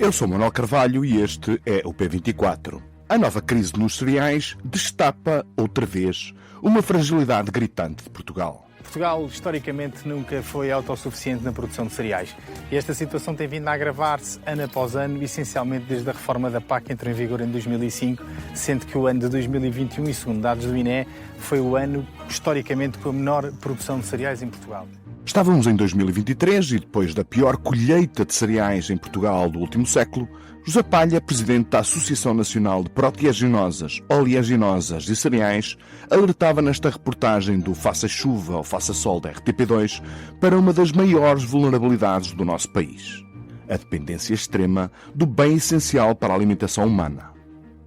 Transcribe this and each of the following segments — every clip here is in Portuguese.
Eu sou Manuel Carvalho e este é o P24. A nova crise nos cereais destapa, outra vez, uma fragilidade gritante de Portugal. Portugal, historicamente, nunca foi autossuficiente na produção de cereais. E esta situação tem vindo a agravar-se ano após ano, essencialmente desde a reforma da PAC que entrou em vigor em 2005, sendo que o ano de 2021, e segundo dados do INE, foi o ano, historicamente, com a menor produção de cereais em Portugal. Estávamos em 2023 e depois da pior colheita de cereais em Portugal do último século, José Palha, presidente da Associação Nacional de Proteaginosas, Oleaginosas e Cereais, alertava nesta reportagem do Faça Chuva ou Faça Sol da RTP2 para uma das maiores vulnerabilidades do nosso país: a dependência extrema do bem essencial para a alimentação humana,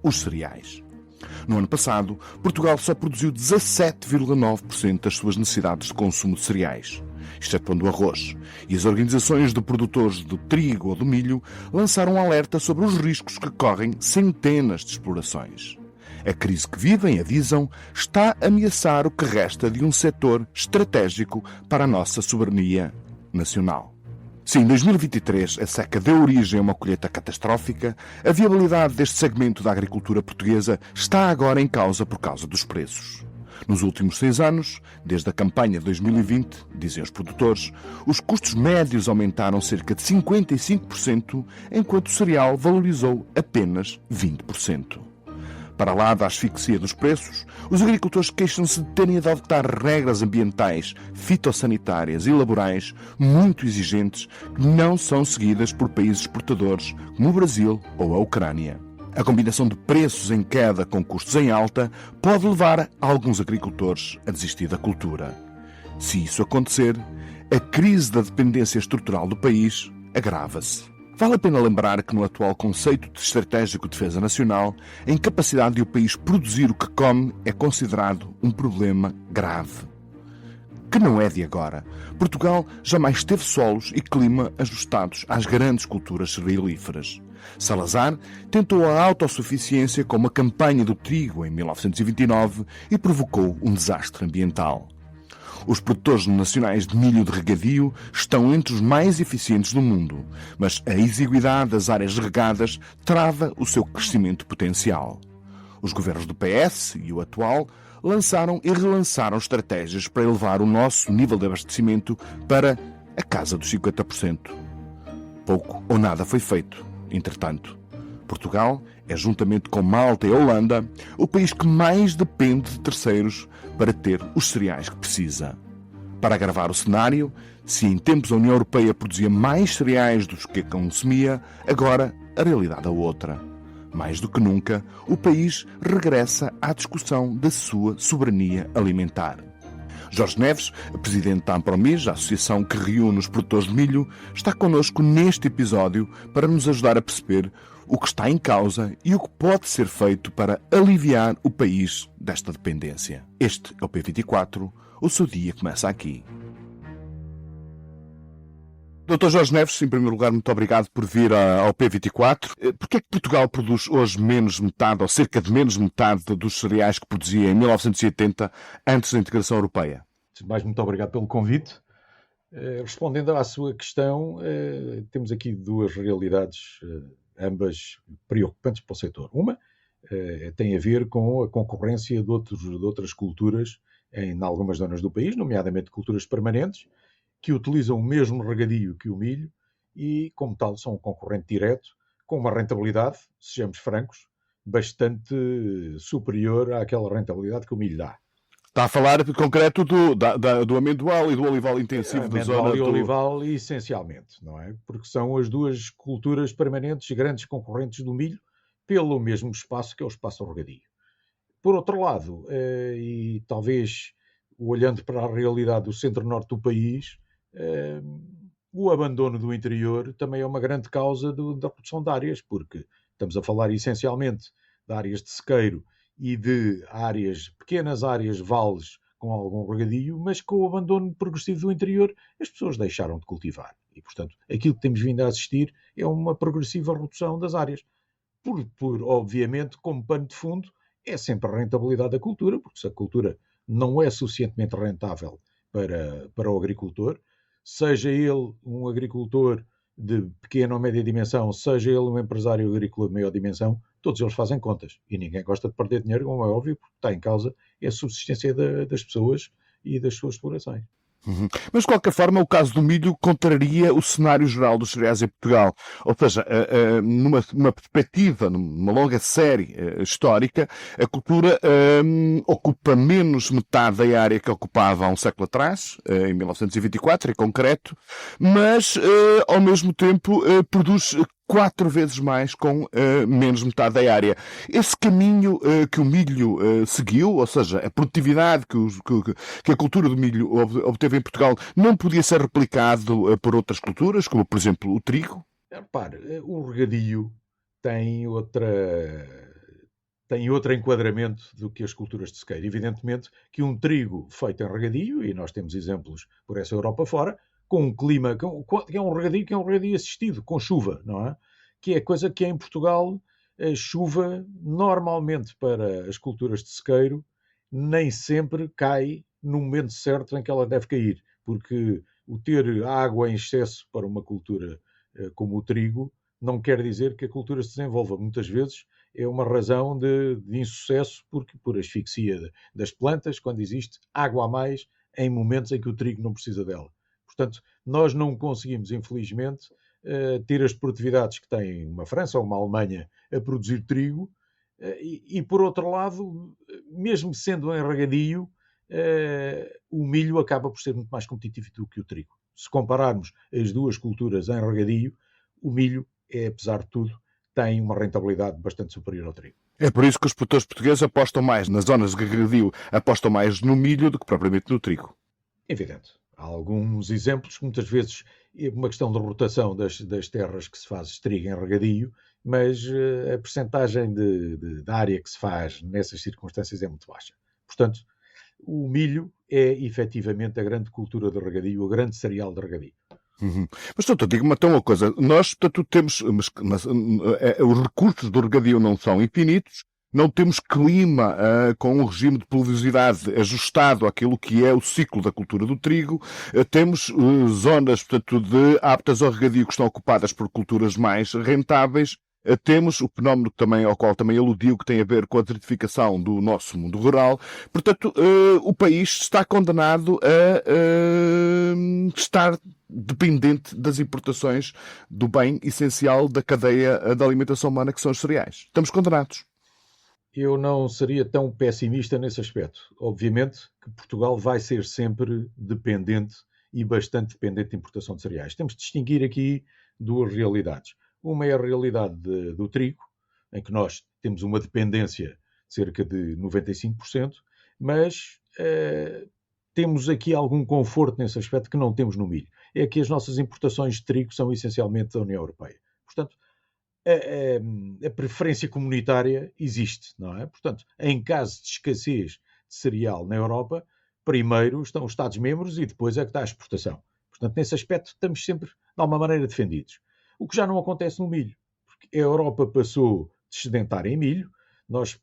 os cereais. No ano passado, Portugal só produziu 17,9% das suas necessidades de consumo de cereais, excetuando o arroz, e as organizações de produtores do trigo ou do milho lançaram um alerta sobre os riscos que correm centenas de explorações. A crise que vivem, avisam, está a ameaçar o que resta de um setor estratégico para a nossa soberania nacional. Se em 2023 a seca deu origem a uma colheita catastrófica, a viabilidade deste segmento da agricultura portuguesa está agora em causa por causa dos preços. Nos últimos 6 anos, desde a campanha de 2020, dizem os produtores, os custos médios aumentaram cerca de 55%, enquanto o cereal valorizou apenas 20%. Para lá da asfixia dos preços, os agricultores queixam-se de terem de adotar regras ambientais, fitossanitárias e laborais muito exigentes que não são seguidas por países exportadores como o Brasil ou a Ucrânia. A combinação de preços em queda com custos em alta pode levar alguns agricultores a desistir da cultura. Se isso acontecer, a crise da dependência estrutural do país agrava-se. Vale a pena lembrar que no atual conceito de estratégico de defesa nacional, a incapacidade de o país produzir o que come é considerado um problema grave. Que não é de agora. Portugal jamais teve solos e clima ajustados às grandes culturas cerealíferas. Salazar tentou a autossuficiência com uma campanha do trigo em 1929 e provocou um desastre ambiental. Os produtores nacionais de milho de regadio estão entre os mais eficientes do mundo, mas a exiguidade das áreas regadas trava o seu crescimento potencial. Os governos do PS e o atual lançaram e relançaram estratégias para elevar o nosso nível de abastecimento para a casa dos 50%. Pouco ou nada foi feito. Entretanto, Portugal é, juntamente com Malta e Holanda, o país que mais depende de terceiros para ter os cereais que precisa. Para agravar o cenário, se em tempos a União Europeia produzia mais cereais do que consumia, agora a realidade é outra. Mais do que nunca, o país regressa à discussão da sua soberania alimentar. Jorge Neves, presidente da Ampromis, a associação que reúne os produtores de milho, está connosco neste episódio para nos ajudar a perceber o que está em causa e o que pode ser feito para aliviar o país desta dependência. Este é o P24, o seu dia começa aqui. Dr. Jorge Neves, em primeiro lugar, muito obrigado por vir ao P24. Porquê é que Portugal produz hoje menos metade, ou cerca de menos metade, dos cereais que produzia em 1980, antes da integração europeia? Mais, muito obrigado pelo convite. Respondendo à sua questão, temos aqui duas realidades, ambas preocupantes para o setor. Uma tem a ver com a concorrência de outras culturas em algumas zonas do país, nomeadamente culturas permanentes, que utilizam o mesmo regadio que o milho e, como tal, são um concorrente direto, com uma rentabilidade, sejamos francos, bastante superior àquela rentabilidade que o milho dá. Está a falar, de concreto, do amendoal e do olival intensivo da zona Amendoal e olival, essencialmente, não é? Porque são as duas culturas permanentes, grandes concorrentes do milho, pelo mesmo espaço que é o espaço regadio. Por outro lado, e talvez olhando para a realidade do centro-norte do país, o abandono do interior também é uma grande causa da redução de áreas, porque estamos a falar essencialmente de áreas de sequeiro e de pequenas áreas vales com algum regadio, mas com o abandono progressivo do interior, as pessoas deixaram de cultivar. E, portanto, aquilo que temos vindo a assistir é uma progressiva redução das áreas. Obviamente, como pano de fundo, é sempre a rentabilidade da cultura, porque se a cultura não é suficientemente rentável para o agricultor, seja ele um agricultor de pequena ou média dimensão, seja ele um empresário agrícola de maior dimensão, todos eles fazem contas. E ninguém gosta de perder dinheiro, como é óbvio, porque está em causa a subsistência das pessoas e das suas explorações. Uhum. Mas, de qualquer forma, o caso do milho contraria o cenário geral dos cereais em Portugal. Ou seja, numa perspectiva, numa longa série histórica, a cultura ocupa menos metade da área que ocupava há um século atrás, em 1924, em concreto, mas, ao mesmo tempo, produz 4 vezes mais com menos metade da área. Esse caminho que o milho seguiu, ou seja, a produtividade que a cultura do milho obteve em Portugal, não podia ser replicado por outras culturas, como por exemplo o trigo? Repare, o regadio tem outro enquadramento do que as culturas de sequeiro. Evidentemente que um trigo feito em regadio, e nós temos exemplos por essa Europa fora, com um clima, que é um regadio assistido, com chuva, não é? Que é coisa que em Portugal, a chuva, normalmente para as culturas de sequeiro, nem sempre cai no momento certo em que ela deve cair, porque o ter água em excesso para uma cultura como o trigo, não quer dizer que a cultura se desenvolva. Muitas vezes é uma razão de insucesso por asfixia das plantas, quando existe água a mais em momentos em que o trigo não precisa dela. Portanto, nós não conseguimos, infelizmente, ter as produtividades que tem uma França ou uma Alemanha a produzir trigo, e por outro lado, mesmo sendo em regadio, o milho acaba por ser muito mais competitivo do que o trigo. Se compararmos as duas culturas em regadio, o milho, apesar de tudo, tem uma rentabilidade bastante superior ao trigo. É por isso que os produtores portugueses apostam mais nas zonas de regadio, apostam mais no milho do que propriamente no trigo. Evidente. Há alguns exemplos, muitas vezes é uma questão de rotação das terras que se faz trigo em regadio, mas a percentagem da área que se faz nessas circunstâncias é muito baixa. Portanto, o milho é efetivamente a grande cultura de regadio, o grande cereal de regadio. Uhum. Mas, doutor, diga-me então uma coisa. Nós, portanto, temos... os recursos do regadio não são infinitos, não temos clima com um regime de pluviosidade ajustado àquilo que é o ciclo da cultura do trigo, temos zonas, portanto, aptas ao regadio que estão ocupadas por culturas mais rentáveis, temos o fenómeno ao qual também aludiu, que tem a ver com a desertificação do nosso mundo rural. Portanto, o país está condenado a estar dependente das importações do bem essencial da cadeia da alimentação humana, que são os cereais. Estamos condenados. Eu não seria tão pessimista nesse aspecto. Obviamente que Portugal vai ser sempre dependente e bastante dependente de importação de cereais. Temos de distinguir aqui duas realidades. Uma é a realidade do trigo, em que nós temos uma dependência de cerca de 95%, mas temos aqui algum conforto nesse aspecto que não temos no milho. É que as nossas importações de trigo são essencialmente da União Europeia. Portanto, a preferência comunitária existe, não é? Portanto, em caso de escassez de cereal na Europa, primeiro estão os Estados-membros e depois é que está a exportação. Portanto, nesse aspecto estamos sempre, de alguma maneira, defendidos. O que já não acontece no milho, porque a Europa passou de sedentária em milho, nós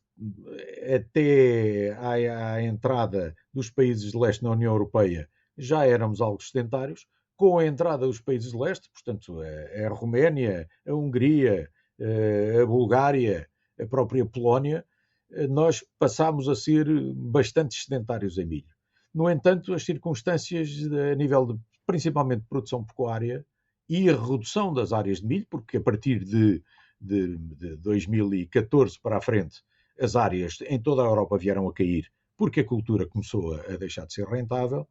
até à entrada dos países de leste na União Europeia já éramos algo sedentários. Com a entrada dos países de leste, portanto, a Roménia, a Hungria, a Bulgária, a própria Polónia, nós passámos a ser bastante sedentários em milho. No entanto, as circunstâncias a nível principalmente de produção pecuária e a redução das áreas de milho, porque a partir de 2014 para a frente, as áreas em toda a Europa vieram a cair, porque a cultura começou a deixar de ser rentável.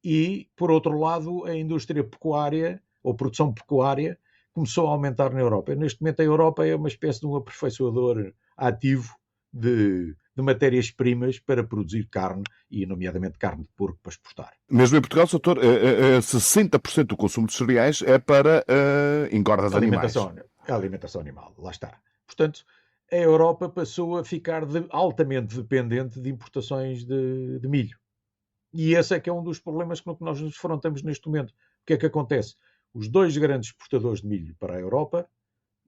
E, por outro lado, a indústria pecuária, ou produção pecuária, começou a aumentar na Europa. Neste momento, a Europa é uma espécie de um aperfeiçoador ativo de matérias-primas para produzir carne, e nomeadamente carne de porco para exportar. Mesmo em Portugal, doutor, 60% do consumo de cereais é para engorda de animais. A alimentação animal, lá está. Portanto, a Europa passou a ficar altamente dependente de importações de milho. E esse é que é um dos problemas com que nós nos defrontamos neste momento. O que é que acontece? Os dois grandes exportadores de milho para a Europa,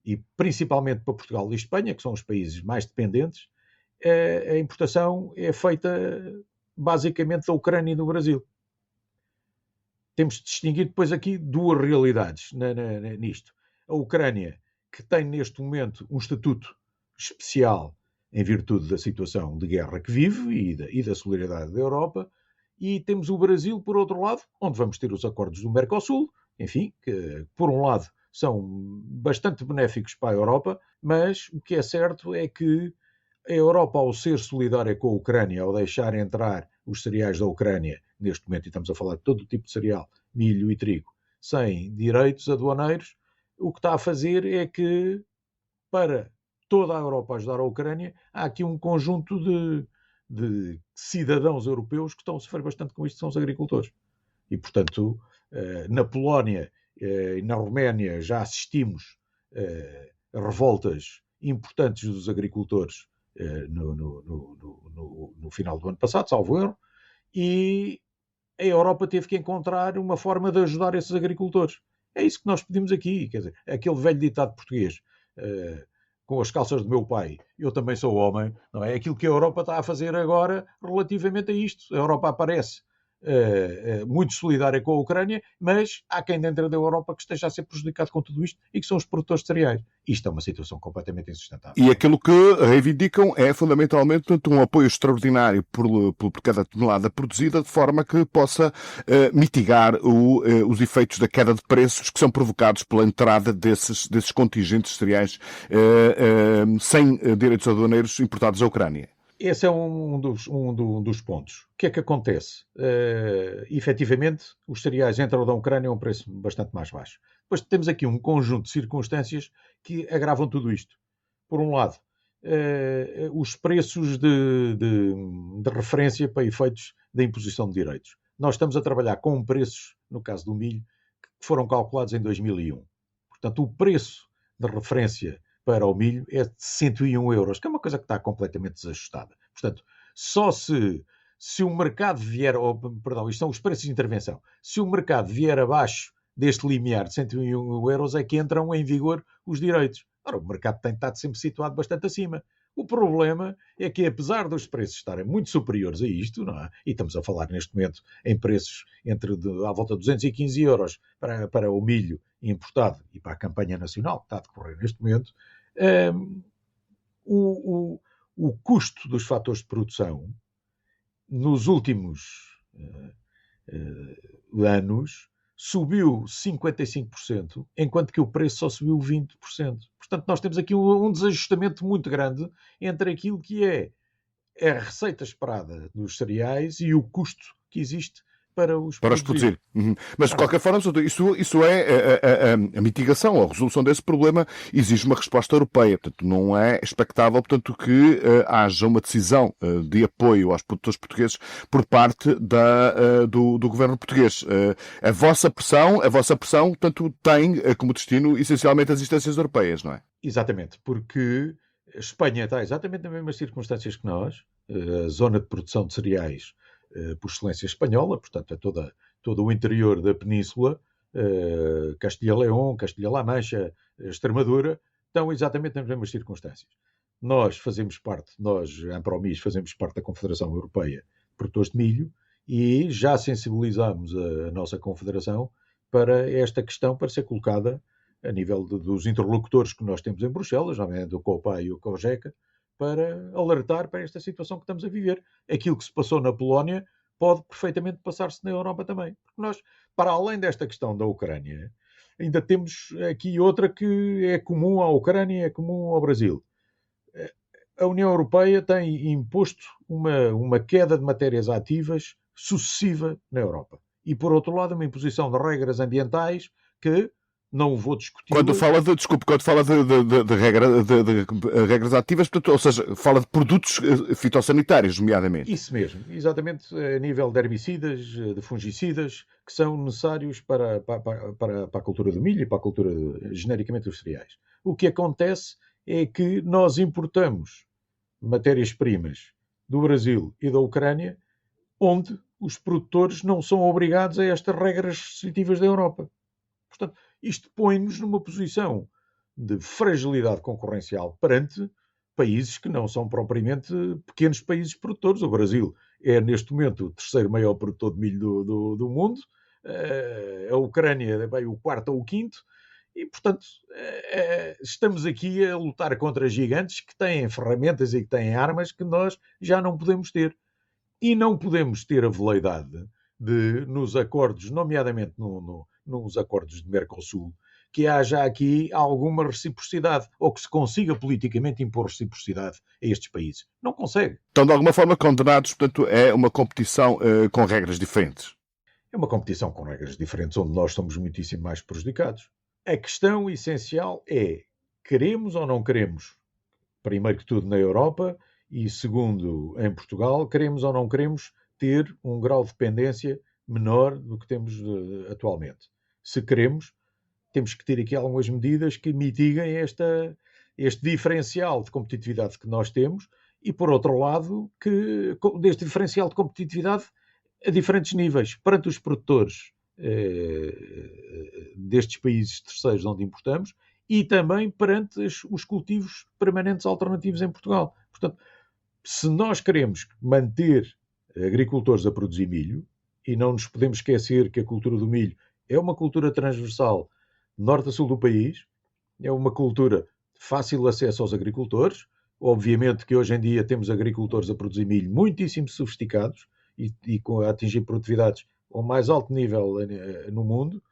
e principalmente para Portugal e Espanha, que são os países mais dependentes, a importação é feita basicamente da Ucrânia e do Brasil. temos de distinguir depois aqui duas realidades nisto. A Ucrânia, que tem neste momento um estatuto especial em virtude da situação de guerra que vive e da solidariedade da Europa, e temos o Brasil, por outro lado, onde vamos ter os acordos do Mercosul, enfim, que por um lado são bastante benéficos para a Europa, mas o que é certo é que a Europa, ao ser solidária com a Ucrânia, ao deixar entrar os cereais da Ucrânia, neste momento, e estamos a falar de todo o tipo de cereal, milho e trigo, sem direitos aduaneiros, o que está a fazer é que, para toda a Europa ajudar a Ucrânia, há aqui um conjunto de cidadãos europeus que estão a sofrer bastante com isto, são os agricultores. E, portanto, na Polónia e na Roménia já assistimos a revoltas importantes dos agricultores no final do ano passado, salvo erro, e a Europa teve que encontrar uma forma de ajudar esses agricultores. É isso que nós pedimos aqui, quer dizer, aquele velho ditado português, com as calças do meu pai, eu também sou homem, não é? Aquilo que a Europa está a fazer agora relativamente a isto. A Europa aparece muito solidária com a Ucrânia, mas há quem dentro da Europa que esteja a ser prejudicado com tudo isto e que são os produtores de cereais. Isto é uma situação completamente insustentável. E aquilo que reivindicam é fundamentalmente um apoio extraordinário por cada tonelada produzida, de forma que possa mitigar os efeitos da queda de preços que são provocados pela entrada desses contingentes de cereais sem direitos aduaneiros importados da Ucrânia. Esse é um dos pontos. O que é que acontece? Efetivamente, os cereais entram da Ucrânia a um preço bastante mais baixo. Depois temos aqui um conjunto de circunstâncias que agravam tudo isto. Por um lado, os preços de referência para efeitos da imposição de direitos. Nós estamos a trabalhar com preços, no caso do milho, que foram calculados em 2001. Portanto, o preço de referência para o milho é de 101 euros, que é uma coisa que está completamente desajustada. Portanto, só se o mercado vier, isto são os preços de intervenção, se o mercado vier abaixo deste limiar de 101 euros é que entram em vigor os direitos. Ora, o mercado tem estado sempre situado bastante acima. O problema é que, apesar dos preços estarem muito superiores a isto, não é? E estamos a falar neste momento em preços à volta de 215 euros para o milho importado e para a campanha nacional que está a decorrer neste momento, o custo dos fatores de produção nos últimos anos subiu 55%, enquanto que o preço só subiu 20%. Portanto, nós temos aqui um desajustamento muito grande entre aquilo que é a receita esperada dos cereais e o custo que existe para os produzir. Mas, de qualquer forma, isso é a mitigação, a resolução desse problema exige uma resposta europeia. Portanto, não é expectável, portanto, que haja uma decisão de apoio aos produtores portugueses por parte do governo português. A vossa pressão, portanto, tem como destino, essencialmente, as instâncias europeias, não é? Exatamente, porque a Espanha está exatamente nas mesmas circunstâncias que nós, a zona de produção de cereais por excelência espanhola, portanto é todo o interior da península, Castilha-León, Castilha-La Mancha, Extremadura, estão exatamente nas mesmas circunstâncias. Nós, Ampromis, fazemos parte da Confederação Europeia de Produtores de Milho e já sensibilizámos a nossa Confederação para esta questão, para ser colocada a nível dos interlocutores que nós temos em Bruxelas, nomeadamente o COPA e o COGECA, para alertar para esta situação que estamos a viver. Aquilo que se passou na Polónia pode perfeitamente passar-se na Europa também. Porque nós, para além desta questão da Ucrânia, ainda temos aqui outra que é comum à Ucrânia e é comum ao Brasil. A União Europeia tem imposto uma queda de matérias ativas sucessiva na Europa. E, por outro lado, uma imposição de regras ambientais que não vou discutir. Quando fala de regras ativas, portanto, ou seja, fala de produtos fitossanitários, nomeadamente. Isso mesmo, exatamente a nível de herbicidas, de fungicidas, que são necessários para a cultura do milho e para a cultura, genericamente, dos cereais. O que acontece é que nós importamos matérias-primas do Brasil e da Ucrânia, onde os produtores não são obrigados a estas regras restritivas da Europa. Portanto, isto põe-nos numa posição de fragilidade concorrencial perante países que não são propriamente pequenos países produtores. O Brasil é, neste momento, o terceiro maior produtor de milho do mundo. a Ucrânia bem, o quarto ou o quinto, e, portanto, estamos aqui a lutar contra gigantes que têm ferramentas e que têm armas que nós já não podemos ter. E não podemos ter a veleidade de, nos acordos, nomeadamente nos acordos de Mercosul, que haja aqui alguma reciprocidade, ou que se consiga politicamente impor reciprocidade a estes países. Não consegue. Estão de alguma forma condenados, portanto, é uma competição com regras diferentes. É uma competição com regras diferentes, onde nós somos muitíssimo mais prejudicados. A questão essencial é, queremos ou não queremos, primeiro que tudo na Europa, e segundo em Portugal, queremos ou não queremos ter um grau de dependência menor do que temos atualmente. Se queremos, temos que ter aqui algumas medidas que mitiguem este diferencial de competitividade que nós temos e, por outro lado, que deste diferencial de competitividade a diferentes níveis, perante os produtores destes países terceiros onde importamos e também perante os cultivos permanentes alternativos em Portugal. Portanto, se nós queremos manter agricultores a produzir milho, e não nos podemos esquecer que a cultura do milho é uma cultura transversal norte a sul do país, é uma cultura de fácil acesso aos agricultores, obviamente que hoje em dia temos agricultores a produzir milho muitíssimo sofisticados e a atingir produtividades ao mais alto nível no mundo,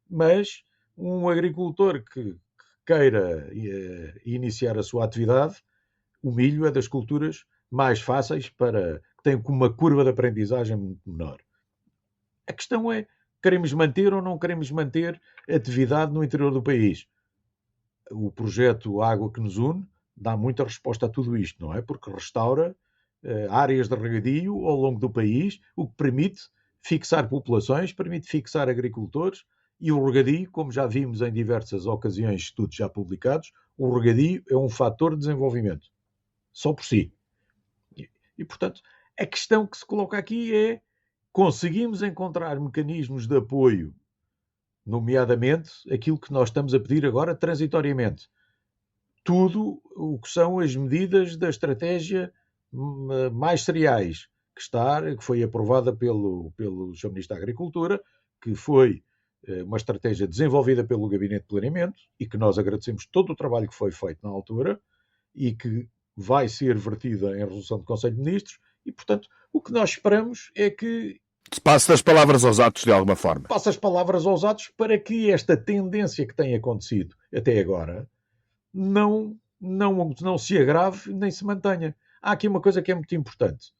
mas um agricultor que queira iniciar a sua atividade, o milho é das culturas mais fáceis que tem uma curva de aprendizagem muito menor. A questão é, queremos manter ou não queremos manter atividade no interior do país? O projeto Água que nos une dá muita resposta a tudo isto, não é? Porque restaura áreas de regadio ao longo do país, o que permite fixar populações, permite fixar agricultores, e o regadio, como já vimos em diversas ocasiões, estudos já publicados, o regadio é um fator de desenvolvimento, só por si. E, portanto, a questão que se coloca aqui é, conseguimos encontrar mecanismos de apoio, nomeadamente aquilo que nós estamos a pedir agora transitoriamente. Tudo o que são as medidas da estratégia mais cereais, que foi aprovada pelo Sr. Ministro da Agricultura, que foi uma estratégia desenvolvida pelo Gabinete de Planeamento e que nós agradecemos todo o trabalho que foi feito na altura e que vai ser vertida em resolução do Conselho de Ministros e, portanto, o que nós esperamos é que se passe das palavras aos atos de alguma forma. Passe as palavras aos atos para que esta tendência que tem acontecido até agora não se agrave nem se mantenha. Há aqui uma coisa que é muito importante,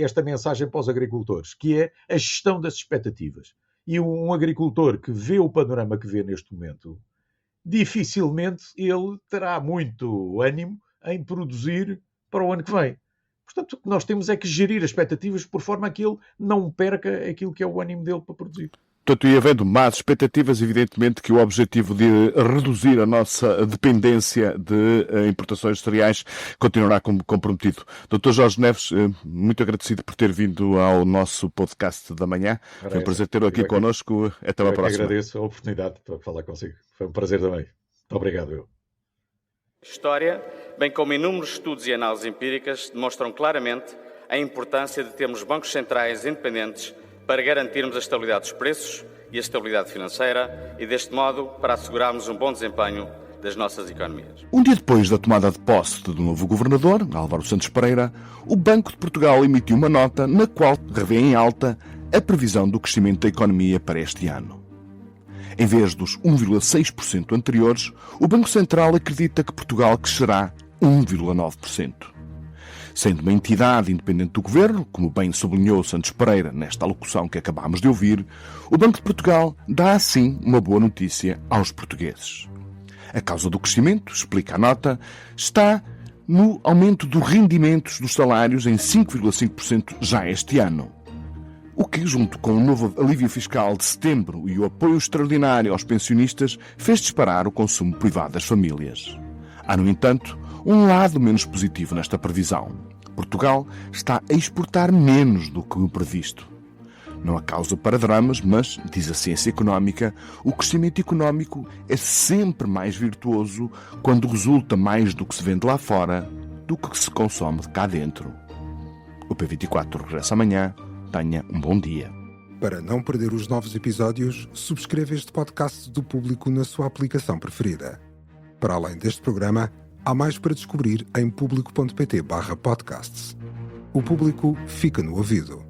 esta mensagem para os agricultores, que é a gestão das expectativas. E um agricultor que vê o panorama que vê neste momento, dificilmente ele terá muito ânimo em produzir para o ano que vem. Portanto, o que nós temos é que gerir as expectativas por forma a que ele não perca aquilo que é o ânimo dele para produzir. Portanto, e havendo más expectativas, evidentemente que o objetivo de reduzir a nossa dependência de importações de cereais continuará comprometido. Dr. Jorge Neves, muito agradecido por ter vindo ao nosso podcast da manhã. Foi um prazer tê-lo aqui connosco. Até uma próxima. Agradeço a oportunidade para falar consigo. Foi um prazer também. Muito obrigado. História, bem como inúmeros estudos e análises empíricas, demonstram claramente a importância de termos bancos centrais independentes para garantirmos a estabilidade dos preços e a estabilidade financeira e, deste modo, para assegurarmos um bom desempenho das nossas economias. Um dia depois da tomada de posse do novo governador, Álvaro Santos Pereira, o Banco de Portugal emitiu uma nota na qual revê em alta a previsão do crescimento da economia para este ano. Em vez dos 1,6% anteriores, o Banco Central acredita que Portugal crescerá 1,9%. Sendo uma entidade independente do Governo, como bem sublinhou Santos Pereira nesta alocução que acabámos de ouvir, o Banco de Portugal dá assim uma boa notícia aos portugueses. A causa do crescimento, explica a nota, está no aumento dos rendimentos dos salários em 5,5% já este ano. O que, junto com o novo alívio fiscal de setembro e o apoio extraordinário aos pensionistas, fez disparar o consumo privado das famílias. Há, no entanto, um lado menos positivo nesta previsão. Portugal está a exportar menos do que o previsto. Não há causa para dramas, mas, diz a ciência económica, o crescimento económico é sempre mais virtuoso quando resulta mais do que se vende lá fora do que se consome cá dentro. O P24 regressa amanhã. Tenha um bom dia. Para não perder os novos episódios, subscreva este podcast do Público na sua aplicação preferida. Para além deste programa, há mais para descobrir em público.pt/podcasts. O Público fica no ouvido.